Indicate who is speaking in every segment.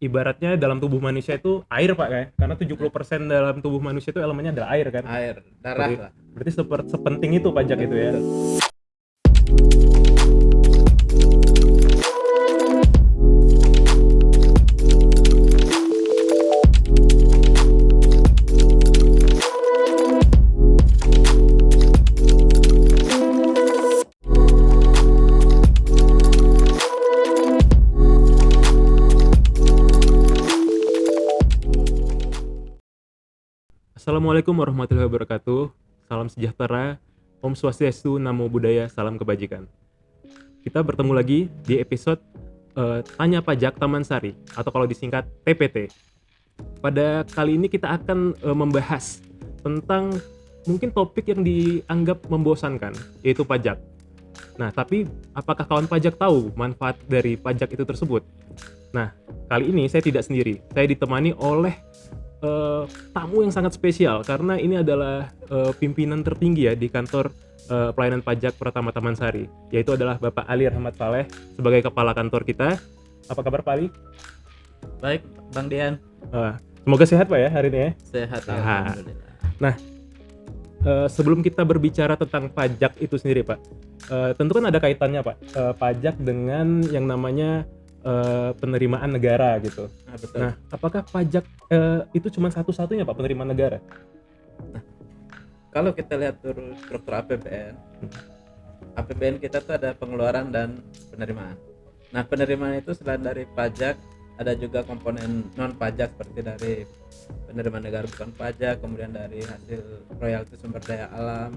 Speaker 1: Ibaratnya dalam tubuh manusia itu air Pak ya, karena 70% dalam tubuh manusia itu elemennya adalah air kan.
Speaker 2: Air, darah
Speaker 1: Berarti,
Speaker 2: lah.
Speaker 1: berarti sepenting itu pajak itu ya.
Speaker 2: Betul.
Speaker 1: Assalamualaikum warahmatullahi wabarakatuh. Salam sejahtera, Om Swastiastu, Namo Buddhaya, salam kebajikan. Kita bertemu lagi di episode Tanya Pajak Taman Sari, atau kalau disingkat TPT. Pada kali ini kita akan membahas tentang mungkin topik yang dianggap membosankan, yaitu pajak. Nah, tapi apakah kawan pajak tahu manfaat dari pajak itu tersebut? Nah, kali ini saya tidak sendiri. Saya ditemani oleh tamu yang sangat spesial karena ini adalah pimpinan tertinggi ya di kantor pelayanan pajak Pratama Taman Sari, yaitu adalah Bapak Ali Rahmat Saleh sebagai kepala kantor kita. Apa kabar Pak Ali?
Speaker 2: Baik, Bang Dian.
Speaker 1: Semoga sehat Pak ya hari ini ya.
Speaker 2: Sehat,
Speaker 1: Sehat.
Speaker 2: alhamdulillah.
Speaker 1: Nah, sebelum kita berbicara tentang pajak itu sendiri Pak, tentu kan ada kaitannya Pak, pajak dengan yang namanya penerimaan negara gitu.
Speaker 2: Betul.
Speaker 1: Nah, apakah pajak itu cuma satu-satunya Pak penerimaan negara?
Speaker 2: Kalau kita lihat struktur APBN kita tuh ada pengeluaran dan penerimaan. Nah, penerimaan itu selain dari pajak, ada juga komponen non pajak seperti dari penerimaan negara bukan pajak, kemudian dari hasil royalti sumber daya alam,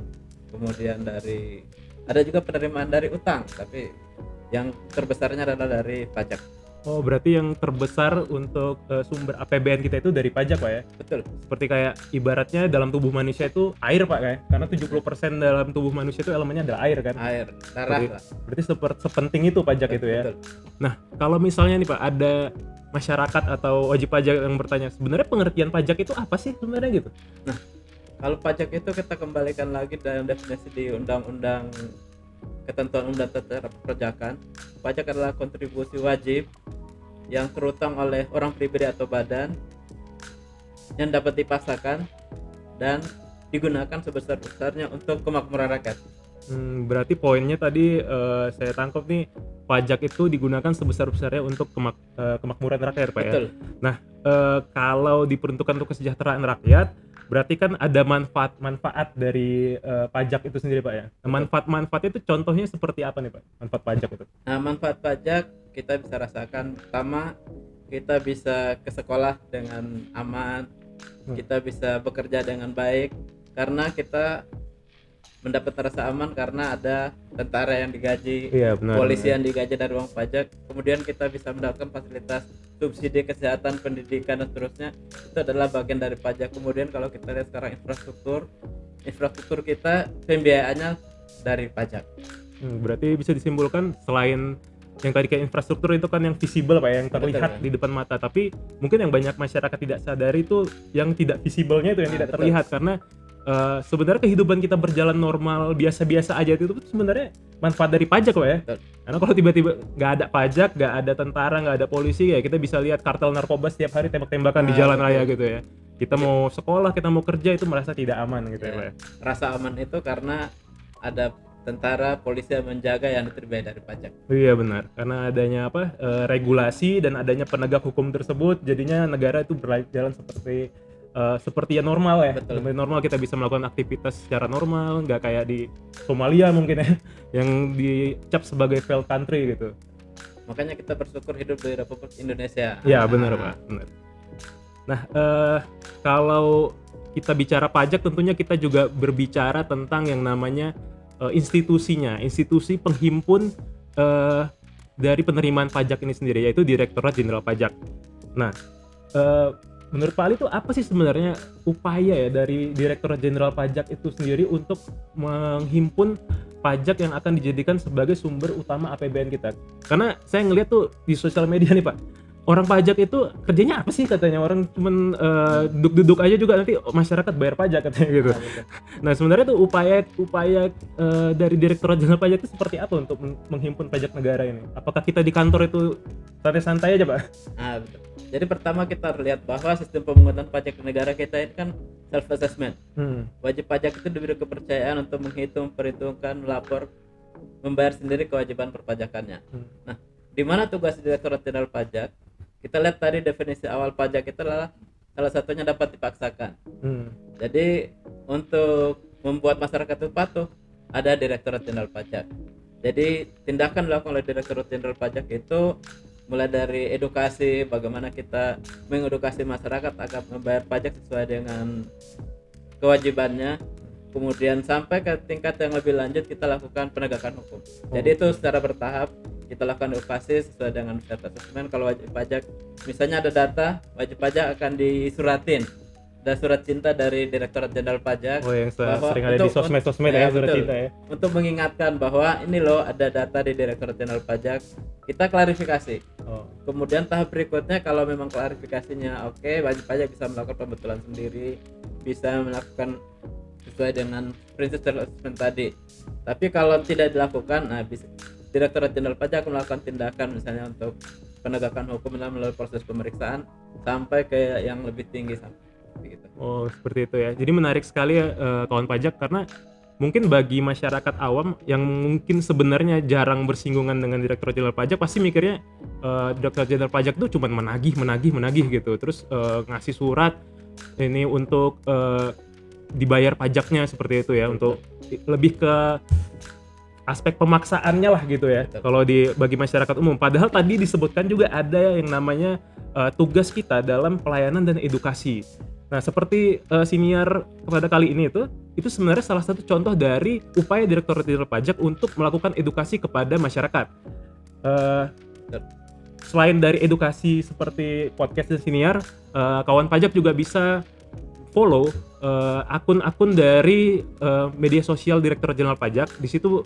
Speaker 2: kemudian ada juga penerimaan dari utang, tapi yang terbesarnya adalah dari pajak.
Speaker 1: Oh, berarti yang terbesar untuk sumber APBN kita itu dari pajak Pak ya?
Speaker 2: Betul.
Speaker 1: Seperti kayak ibaratnya dalam tubuh manusia itu air Pak ya? Karena 70% dalam tubuh manusia itu elemennya adalah air kan?
Speaker 2: Air, darah lah.
Speaker 1: Berarti sepenting itu pajak itu ya?
Speaker 2: Betul.
Speaker 1: Nah, kalau misalnya nih Pak, ada masyarakat atau wajib pajak yang bertanya, sebenarnya pengertian pajak itu apa sih sebenarnya gitu?
Speaker 2: Nah, kalau pajak itu kita kembalikan lagi dalam definisi di undang-undang, ketentuan undang tata perpajakan. Pajak adalah kontribusi wajib yang terutang oleh orang pribadi atau badan yang dapat dipaksakan dan digunakan sebesar-besarnya untuk kemakmuran rakyat.
Speaker 1: Berarti poinnya tadi saya tangkap nih, pajak itu digunakan sebesar-besarnya untuk kemakmuran rakyat Pak ya?
Speaker 2: Betul.
Speaker 1: Nah, kalau diperuntukkan untuk kesejahteraan rakyat, berarti kan ada manfaat dari pajak itu sendiri Pak ya? Manfaatnya itu contohnya seperti apa nih Pak, manfaat pajak itu?
Speaker 2: Nah, manfaat pajak kita bisa rasakan, pertama kita bisa ke sekolah dengan aman, kita bisa bekerja dengan baik karena kita mendapat rasa aman karena ada tentara yang digaji,
Speaker 1: Iya, benar,
Speaker 2: polisi
Speaker 1: benar.
Speaker 2: yang digaji dari uang pajak. Kemudian kita bisa mendapatkan fasilitas subsidi kesehatan, pendidikan dan seterusnya, itu adalah bagian dari pajak. Kemudian kalau kita lihat sekarang infrastruktur kita pembiayaannya dari pajak.
Speaker 1: Berarti bisa disimpulkan selain yang tadi kayak infrastruktur itu kan yang visible Pak ya, yang terlihat
Speaker 2: Betul,
Speaker 1: di depan mata, tapi mungkin yang banyak masyarakat tidak sadari itu yang tidak visible-nya itu yang tidak
Speaker 2: betul.
Speaker 1: terlihat, karena sebenarnya kehidupan kita berjalan normal biasa-biasa aja itu sebenarnya manfaat dari pajak Pak ya.
Speaker 2: Betul.
Speaker 1: Karena kalau tiba-tiba nggak ada pajak, nggak ada tentara, nggak ada polisi, ya kita bisa lihat kartel narkoba setiap hari tembak-tembakan di jalan
Speaker 2: betul.
Speaker 1: raya gitu ya. Kita mau sekolah, kita mau kerja itu merasa tidak aman gitu ya Pak ya.
Speaker 2: Rasa aman itu karena ada tentara, polisi yang menjaga yang diterima dari pajak.
Speaker 1: Iya benar, karena adanya regulasi dan adanya penegak hukum tersebut, jadinya negara itu berjalan seperti ya normal ya.
Speaker 2: Betul.
Speaker 1: Seperti normal, kita bisa melakukan aktivitas secara normal, nggak kayak di Somalia mungkin ya, yang dicap sebagai failed country gitu.
Speaker 2: Makanya kita bersyukur hidup di Republik Indonesia.
Speaker 1: Iya benar Pak, benar. Nah, kalau kita bicara pajak, tentunya kita juga berbicara tentang yang namanya institusinya, institusi penghimpun dari penerimaan pajak ini sendiri, yaitu Direktorat Jenderal Pajak. Nah, menurut Pak Ali itu apa sih sebenarnya upaya ya dari Direktorat Jenderal Pajak itu sendiri untuk menghimpun pajak yang akan dijadikan sebagai sumber utama APBN kita? Karena saya ngeliat tuh di sosial media nih Pak, orang pajak itu kerjanya apa sih katanya, orang cuman duduk-duduk aja juga nanti masyarakat bayar pajak katanya gitu.
Speaker 2: Nah, betul.
Speaker 1: Nah sebenarnya tuh upaya dari Direktorat Jenderal Pajak itu seperti apa untuk menghimpun pajak negara ini? Apakah kita di kantor itu santai-santai aja Pak?
Speaker 2: Nah, betul. Jadi pertama kita lihat bahwa sistem pemungutan pajak negara kita ini kan self assessment. Wajib pajak itu diberi kepercayaan untuk menghitung, perhitungkan, melapor, membayar sendiri kewajiban perpajakannya. Nah, di mana tugas Direktorat Jenderal Pajak? Kita lihat tadi definisi awal pajak itu adalah salah satunya dapat dipaksakan. Jadi untuk membuat masyarakat itu patuh, ada Direktorat Jenderal Pajak. Jadi tindakan dilakukan oleh Direktorat Jenderal Pajak itu mulai dari edukasi, bagaimana kita mengedukasi masyarakat agar membayar pajak sesuai dengan kewajibannya, kemudian sampai ke tingkat yang lebih lanjut kita lakukan penegakan hukum. Jadi itu secara bertahap kita lakukan edukasi sesuai dengan self assessment. Kalau wajib pajak misalnya ada data, wajib pajak akan disuratin, ada surat cinta dari Direktorat Jenderal Pajak
Speaker 1: yang
Speaker 2: bahwa
Speaker 1: sering ada di sosmed ya, surat
Speaker 2: betul,
Speaker 1: cinta ya,
Speaker 2: untuk mengingatkan bahwa ini loh ada data di Direktorat Jenderal Pajak, kita klarifikasi. Kemudian tahap berikutnya kalau memang klarifikasinya oke, wajib pajak bisa melakukan pembetulan sendiri, bisa melakukan sesuai dengan prinsip self assessment tadi. Tapi kalau tidak dilakukan, nah bisa Direktorat Jenderal Pajak melakukan tindakan misalnya untuk penegakan hukum melalui proses pemeriksaan sampai ke yang lebih tinggi sampai gitu.
Speaker 1: Oh seperti itu ya. Jadi menarik sekali ya kawan pajak, karena mungkin bagi masyarakat awam yang mungkin sebenarnya jarang bersinggungan dengan Direktorat Jenderal Pajak pasti mikirnya Direktorat Jenderal Pajak tuh cuma menagih gitu, terus ngasih surat ini untuk dibayar pajaknya seperti itu ya, untuk lebih ke aspek pemaksaannya lah gitu ya kalau bagi masyarakat umum. Padahal tadi disebutkan juga ada yang namanya tugas kita dalam pelayanan dan edukasi. Nah seperti siniar pada kali ini itu sebenarnya salah satu contoh dari upaya Direktorat Jenderal Pajak untuk melakukan edukasi kepada masyarakat. Selain dari edukasi seperti podcast dan siniar, kawan pajak juga bisa follow akun-akun dari media sosial Direktorat Jenderal Pajak. Di situ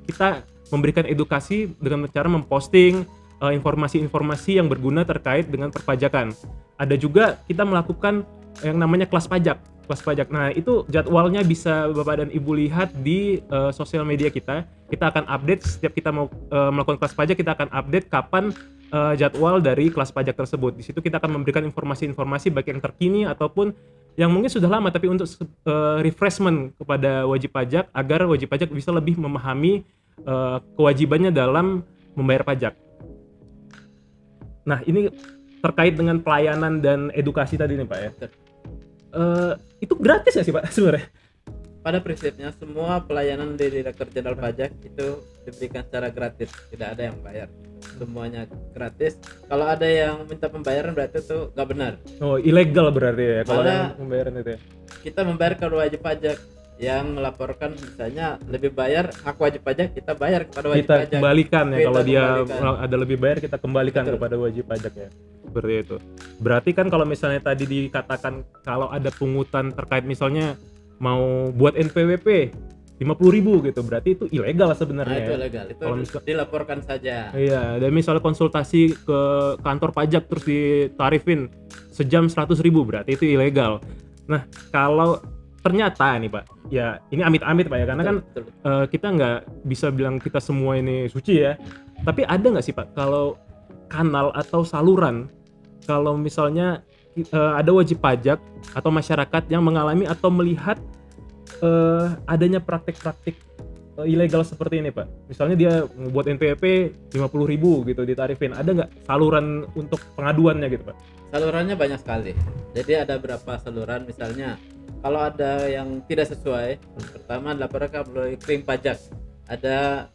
Speaker 1: kita memberikan edukasi dengan cara memposting informasi-informasi yang berguna terkait dengan perpajakan. Ada juga kita melakukan yang namanya kelas pajak. Nah, itu jadwalnya bisa Bapak dan Ibu lihat di sosial media kita. Kita akan update setiap kita mau melakukan kelas pajak, kita akan update kapan jadwal dari kelas pajak tersebut. Di situ kita akan memberikan informasi-informasi baik yang terkini ataupun yang mungkin sudah lama, tapi untuk refreshment kepada wajib pajak agar wajib pajak bisa lebih memahami kewajibannya dalam membayar pajak. Nah, ini terkait dengan pelayanan dan edukasi tadi nih Pak ya. Itu gratis ya sih Pak sebenarnya?
Speaker 2: Pada prinsipnya semua pelayanan di Direktorat Jenderal Pajak itu diberikan secara gratis, tidak ada yang bayar. Semuanya gratis. Kalau ada yang minta pembayaran berarti itu nggak benar.
Speaker 1: Oh, ilegal berarti ya kalau yang pembayaran itu ya.
Speaker 2: Kita membayar ke wajib pajak yang melaporkan misalnya lebih bayar, hak wajib pajak kita bayar kepada wajib
Speaker 1: kita
Speaker 2: pajak.
Speaker 1: Kembalikan ya, kalau dia
Speaker 2: kembalikan.
Speaker 1: ada lebih bayar kita kembalikan
Speaker 2: Betul.
Speaker 1: kepada wajib pajak ya. Seperti itu. Berarti kan kalau misalnya tadi dikatakan kalau ada pungutan terkait misalnya mau buat NPWP 50.000 gitu, berarti itu ilegal sebenarnya.
Speaker 2: Nah, itu ilegal. Itu
Speaker 1: kalau
Speaker 2: dilaporkan saja.
Speaker 1: Iya, dan misalnya konsultasi ke kantor pajak terus ditarifin sejam 100.000, berarti itu ilegal. Nah, kalau ternyata nih Pak, ya ini amit-amit Pak ya, karena kan kita nggak bisa bilang kita semua ini suci ya. Tapi ada nggak sih Pak kalau kanal atau saluran kalau misalnya ada wajib pajak atau masyarakat yang mengalami atau melihat adanya praktik-praktik ilegal seperti ini Pak? Misalnya dia buat NPWP 50.000 gitu ditarifin, ada nggak saluran untuk pengaduannya gitu Pak?
Speaker 2: Salurannya banyak sekali. Jadi ada beberapa saluran, misalnya kalau ada yang tidak sesuai, pertama laporkan melalui krim pajak. Ada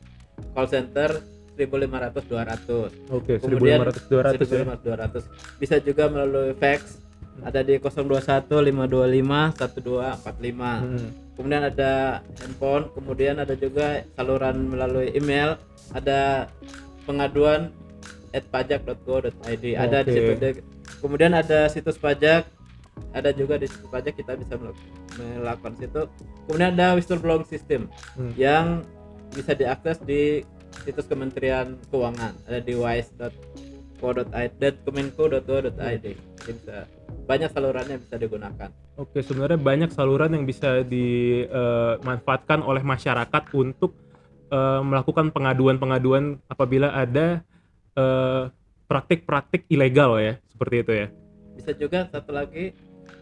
Speaker 2: call center 1.500-200.
Speaker 1: Oke,
Speaker 2: Kemudian
Speaker 1: 1.500-200 ya.
Speaker 2: 1.500-200. Bisa juga melalui fax. Ada di 021-525-1245. Kemudian ada handphone, kemudian ada juga saluran melalui email, ada pengaduan @pajak.go.id. Ada di situ. Kemudian ada situs pajak, ada juga di situs pajak kita bisa melakukan situ. Kemudian ada whistleblowing system yang bisa diakses di situs Kementerian Keuangan, ada di wise.go.id. .kemenko.go.id. Jadi bisa banyak salurannya bisa digunakan.
Speaker 1: Oke, sebenarnya banyak saluran yang bisa dimanfaatkan oleh masyarakat untuk melakukan pengaduan-pengaduan apabila ada praktik-praktik ilegal ya, seperti itu ya.
Speaker 2: Bisa juga satu lagi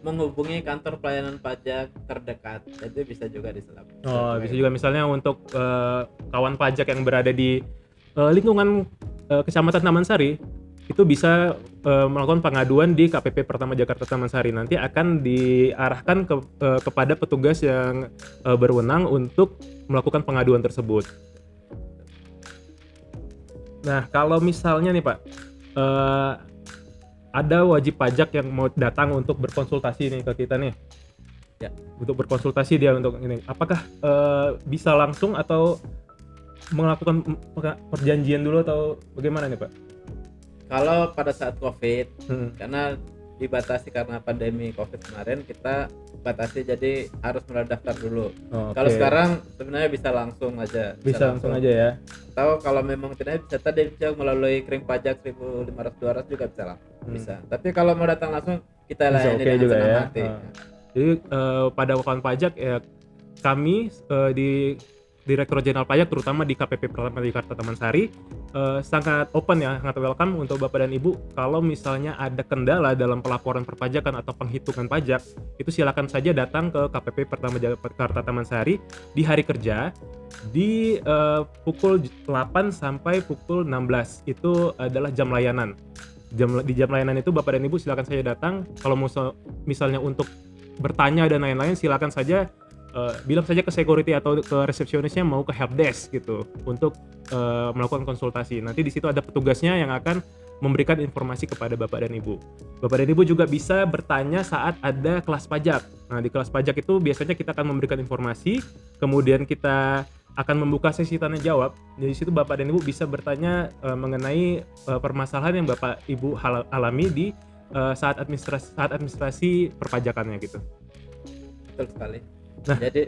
Speaker 2: menghubungi kantor pelayanan pajak terdekat, jadi bisa juga diselap.
Speaker 1: Oh, bisa juga misalnya untuk kawan pajak yang berada di lingkungan Kecamatan Taman Sari, itu bisa melakukan pengaduan di KPP Pertama Jakarta Taman Sari. Nanti akan diarahkan kepada petugas yang berwenang untuk melakukan pengaduan tersebut. Nah, kalau misalnya nih Pak, ada wajib pajak yang mau datang untuk berkonsultasi nih ke kita nih.
Speaker 2: Ya.
Speaker 1: Untuk berkonsultasi dia untuk ini. Apakah bisa langsung atau melakukan perjanjian dulu atau bagaimana nih Pak?
Speaker 2: Kalau pada saat COVID, karena dibatasi karena pandemi COVID kemarin, kita batasi jadi harus mulai daftar dulu. Kalau sekarang sebenarnya bisa langsung aja.
Speaker 1: Bisa langsung aja ya.
Speaker 2: Atau kalau memang tidak bisa tadi bisa melalui kring pajak 1.500-200 juga bisa langsung. Bisa. Tapi kalau mau datang langsung kita layani dengan
Speaker 1: juga
Speaker 2: senang
Speaker 1: ya.
Speaker 2: hati.
Speaker 1: Jadi pada kawan pajak ya kami di Direktur Jenderal Pajak terutama di KPP Pertama Jakarta Taman Sari sangat open ya, sangat welcome untuk Bapak dan Ibu. Kalau misalnya ada kendala dalam pelaporan perpajakan atau penghitungan pajak, itu silakan saja datang ke KPP Pertama Jakarta Taman Sari di hari kerja di pukul 8 sampai pukul 16. Itu adalah jam layanan. Di jam layanan itu Bapak dan Ibu silakan saja datang. Kalau misalnya untuk bertanya dan lain-lain silakan saja bilang saja ke security atau ke resepsionisnya mau ke helpdesk gitu untuk melakukan konsultasi. Nanti di situ ada petugasnya yang akan memberikan informasi kepada Bapak dan Ibu. Bapak dan Ibu juga bisa bertanya saat ada kelas pajak. Nah, di kelas pajak itu biasanya kita akan memberikan informasi, kemudian kita akan membuka sesi tanya jawab. Di situ Bapak dan Ibu bisa bertanya mengenai permasalahan yang Bapak Ibu alami di saat administrasi perpajakannya gitu.
Speaker 2: Betul sekali.
Speaker 1: Nah,
Speaker 2: jadi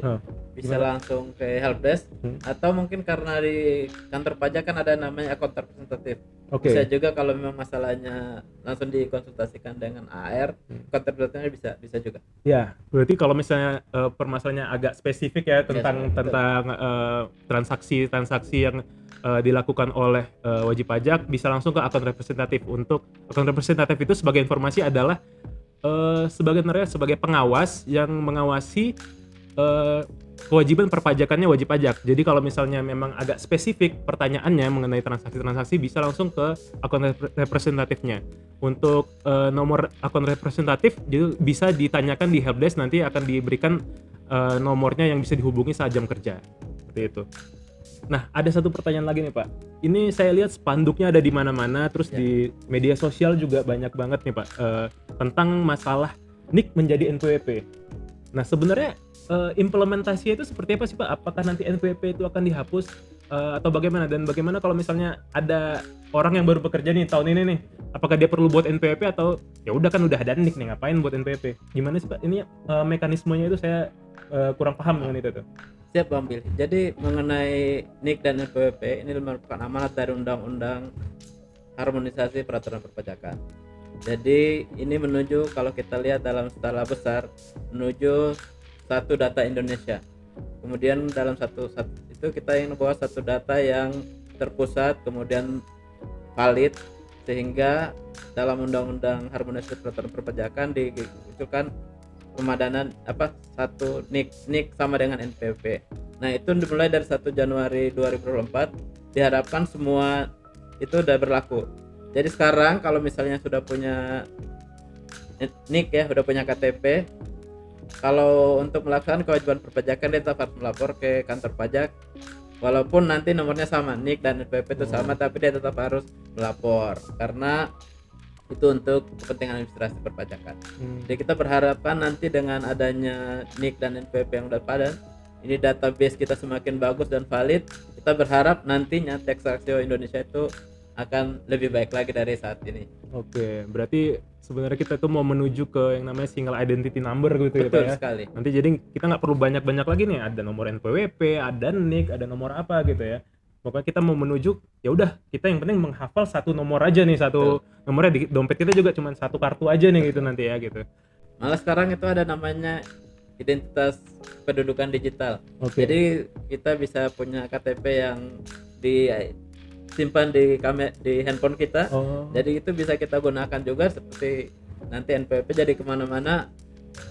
Speaker 2: bisa langsung ke helpdesk atau mungkin karena di kantor pajak kan ada namanya account representative. Bisa juga kalau memang masalahnya langsung dikonsultasikan dengan AR, account representative bisa juga.
Speaker 1: Ya, berarti kalau misalnya permasalahannya agak spesifik ya tentang transaksi yang dilakukan oleh wajib pajak, bisa langsung ke account representative. Untuk account representative itu sebagai informasi adalah sebagai pengawas yang mengawasi kewajiban perpajakannya wajib pajak. Jadi kalau misalnya memang agak spesifik pertanyaannya mengenai transaksi-transaksi bisa langsung ke akun representatifnya. Untuk nomor akun representatif jadi bisa ditanyakan di helpdesk, nanti akan diberikan nomornya yang bisa dihubungi saat jam kerja. Seperti itu. Nah, ada satu pertanyaan lagi nih Pak. Ini saya lihat spanduknya ada di mana-mana, terus di media sosial juga banyak banget nih Pak tentang masalah NIK menjadi NPWP. Nah, sebenarnya implementasinya itu seperti apa sih Pak? Apakah nanti NPWP itu akan dihapus atau bagaimana? Dan bagaimana kalau misalnya ada orang yang baru bekerja nih tahun ini nih, apakah dia perlu buat NPWP atau ya udah kan udah ada NIK nih, ngapain buat NPWP? Gimana sih Pak? Ini mekanismenya itu saya kurang paham dengan itu tuh.
Speaker 2: Siap Bang Billy. Jadi mengenai NIK dan NPWP ini merupakan amanat dari Undang-Undang Harmonisasi Peraturan Perpajakan. Jadi ini menuju, kalau kita lihat dalam skala besar, menuju satu data Indonesia. Kemudian dalam satu itu kita ingin membawa satu data yang terpusat, kemudian valid, sehingga dalam Undang-Undang Harmonisasi Peraturan Perpajakan diusulkan pemadanan satu NIK sama dengan NPWP. Nah, itu dimulai dari 1 Januari 2024 diharapkan semua itu udah berlaku. Jadi sekarang kalau misalnya sudah punya NIK ya, sudah punya KTP, kalau untuk melaksanakan kewajiban perpajakan dia tetap harus melapor ke kantor pajak, walaupun nanti nomornya sama, NIK dan NPWP itu sama, tapi dia tetap harus melapor karena itu untuk kepentingan administrasi perpajakan. Jadi kita berharapkan nanti dengan adanya NIK dan NPWP yang udah padan, ini database kita semakin bagus dan valid, kita berharap nantinya tax ratio Indonesia itu akan lebih baik lagi dari saat ini.
Speaker 1: Oke, berarti sebenarnya kita tuh mau menuju ke yang namanya single identity number gitu.
Speaker 2: Betul
Speaker 1: ya Pak ya.
Speaker 2: sekali.
Speaker 1: Nanti jadi kita nggak perlu banyak-banyak lagi nih, ada nomor NPWP, ada NIK, ada nomor apa gitu ya. Pokoknya kita mau menuju, ya udah kita yang penting menghafal satu nomor aja nih, satu nomornya di dompet kita juga cuma satu kartu aja nih gitu nanti ya gitu.
Speaker 2: Malah sekarang itu ada namanya identitas kependudukan digital.
Speaker 1: Oke.
Speaker 2: Jadi kita bisa punya KTP yang disimpan di handphone kita.
Speaker 1: Oh.
Speaker 2: Jadi itu bisa kita gunakan juga seperti nanti NPWP, jadi kemana-mana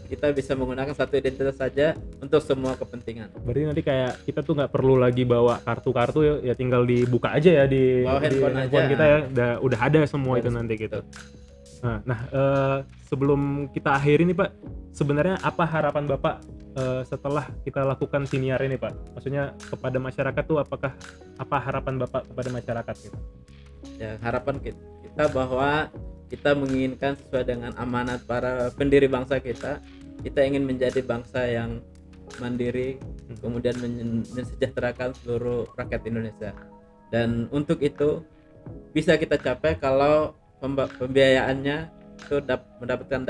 Speaker 2: kita bisa menggunakan satu identitas saja untuk semua kepentingan.
Speaker 1: Berarti nanti kayak kita tuh nggak perlu lagi bawa kartu-kartu, ya tinggal dibuka aja ya di
Speaker 2: Bawa handphone aja.
Speaker 1: kita ya, udah ada semua itu
Speaker 2: Betul.
Speaker 1: nanti gitu. Nah, sebelum kita akhiri nih Pak, sebenarnya apa harapan Bapak setelah kita lakukan siniar ini Pak? Maksudnya kepada masyarakat tuh apa harapan Bapak kepada masyarakat gitu?
Speaker 2: Ya, harapan kita bahwa kita menginginkan sesuai dengan amanat para pendiri bangsa kita ingin menjadi bangsa yang mandiri, kemudian mensejahterakan seluruh rakyat Indonesia. Dan untuk itu bisa kita capai kalau pembiayaannya itu mendapatkan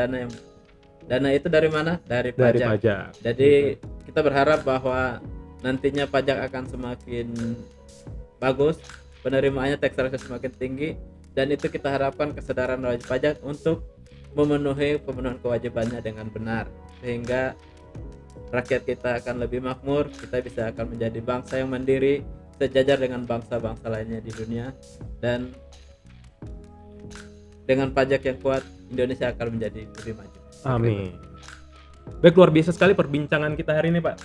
Speaker 2: dana itu dari mana? Dari pajak. Jadi kita berharap bahwa nantinya pajak akan semakin bagus, penerimaannya tax ratio semakin tinggi, dan itu kita harapkan kesadaran wajib pajak untuk memenuhi kewajibannya dengan benar, sehingga rakyat kita akan lebih makmur, kita akan menjadi bangsa yang mandiri sejajar dengan bangsa-bangsa lainnya di dunia, dan dengan pajak yang kuat Indonesia akan menjadi lebih maju.
Speaker 1: Amin. Baik, luar biasa sekali perbincangan kita hari ini Pak.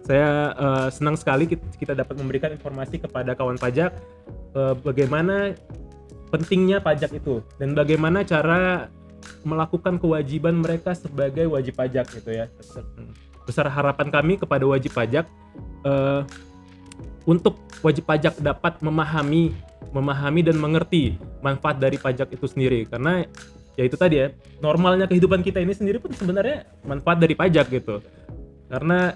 Speaker 1: Saya senang sekali kita dapat memberikan informasi kepada kawan pajak bagaimana pentingnya pajak itu dan bagaimana cara melakukan kewajiban mereka sebagai wajib pajak gitu ya. Besar harapan kami kepada wajib pajak untuk wajib pajak dapat memahami dan mengerti manfaat dari pajak itu sendiri, karena ya itu tadi ya, normalnya kehidupan kita ini sendiri pun sebenarnya manfaat dari pajak gitu, karena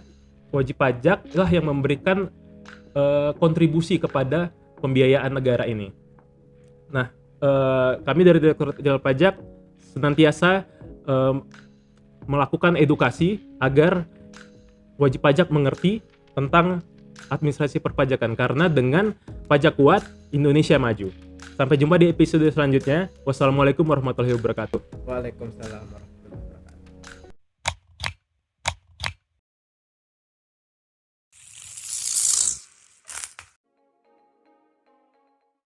Speaker 1: wajib pajak lah yang memberikan kontribusi kepada pembiayaan negara ini. Nah, kami dari Direktorat Jenderal Pajak senantiasa melakukan edukasi agar wajib pajak mengerti tentang administrasi perpajakan, karena dengan pajak kuat Indonesia maju. Sampai jumpa di episode selanjutnya. Wassalamualaikum warahmatullahi wabarakatuh.
Speaker 2: Waalaikumsalam warahmatullahi wabarakatuh.